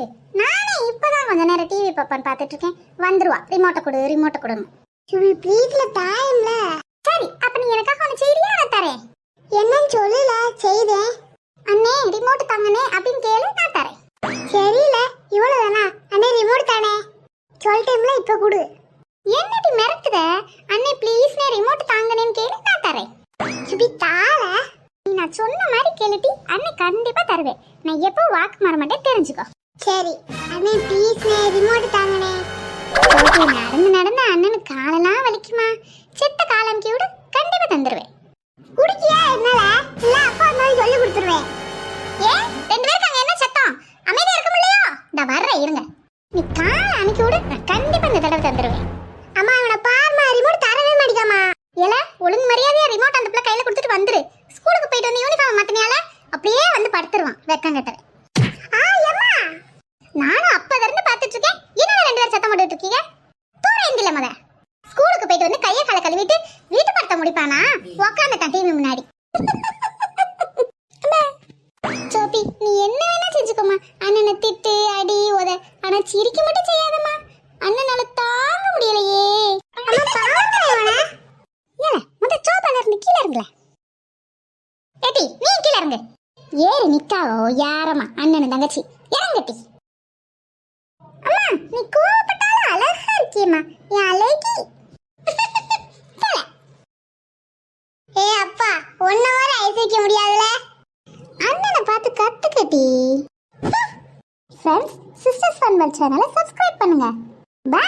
வச்சுட்டு நானே இப்பதான் கொஞ்ச நேரம் டிவி பாப்பான்னு பார்த்துட்டு இருக்கேன். வந்துருவா ரிமோட்டை கொடுன்னு. சுபி ப்ளீஸ்ல டைம்ல. சரி அப்ப நீ எனக்காக ஒன்று செய்யறியா? நான் தரேன். என்னன்னு சொல்லல செய்தேன். அண்ணே ரிமோட் தாங்கண்ணே அப்படின்னு கேளு, நான் தரேன். சரியில்ல இவ்வளவுதானா? அண்ணே ரிமோட் தானே சொல்லிட்டேம்ல, இப்ப கொடு. என்னடி மிரட்டுத? அண்ணே ப்ளீஸ்ண்ணே ரிமோட் தாங்கண்ணேன்னு கேளு, நான் தரேன். சுபி தால, நீ நான் சொன்ன மாதிரி கேளுட்டி, அண்ணே கண்டிப்பா தருவேன். நான் எப்போ வாக்கு மாற மாட்டேன், தெரிஞ்சுக்கோ. சரி அண்ணே ப்ளீஸ்ண்ணே ரிமோட் தாங்கண்ணே. நடந்து அண்ணனுக்கு காலெல்லாம் வலிக்குமா? செத்த காலம் விடு, கண்டிப்பா தந்துருவேன். குடிக்கியா? என்னால இல்ல அப்பா அம்மா சொல்லி கொடுத்துருவேன். ஏன் ரெண்டு பேருக்கு அங்க என்ன சத்தம்? அமைதியா இருக்க முடியலையோ? இந்த வர்றேன் இருங்க. நீ காலை அமுக்கி விடு, நான் கண்டிப்பா இந்த தடவை தந்துருவேன். அம்மா இவனை பாருமா, ரிமோட் தரவே மாட்டேங்காமா. ஏல ஒழுங்கு மரியாதையா ரிமோட் அந்த பிள்ளை கையில கொடுத்துட்டு வந்துரு. ஸ்கூலுக்கு போயிட்டு வந்து யூனிஃபார்ம் மாத்தினியால அப்படியே வந்து படுத்துருவான் வெக்கங்கட்டவன். நானும் அப்பதருந்து பாத்துட்டு இருக்கேன். என்ன ரெண்டு பேரும் சத்தம் போட்டுட்டு இருக்கீங்க? தூரேந்தில முத ஸ்கூலுக்கு போயிட்டு வந்து கையை காலை கழுவிட்டு வீட்டு படத்தை முடிப்பானா? உக்காந்துட்டான் டிவி முன்னாடி. சோபி நீ என்ன வேணா செஞ்சுக்கோமா. அண்ணனை திட்டு அடி உத, ஆனா சிரிக்க மட்டும் செய்யாதம்மா. அண்ணனால தாங்க முடியலையே. முத சோபால இருந்து கீழே இருங்கள. ஏட்டி நீ கீழே இருங்க. ஏறி நிக்காவோ யாரம்மா? அண்ணன் தங்கச்சி இறங்கட்டி. அம்மா நீ கோவப்பட்டாலும் அழகா இருக்கியம்மா, என் அழகி. ஏ அப்பா ஒன்ன வர ஐசிக்க முடியாதுல. அண்ணனை பார்த்து கத்துக்கட்டி. ஃப்ரெண்ட்ஸ் சிஸ்டர்ஸ் ஃபன் வேர்ல்ட் சேனலை சப்ஸ்கிரைப் பண்ணுங்க. பை.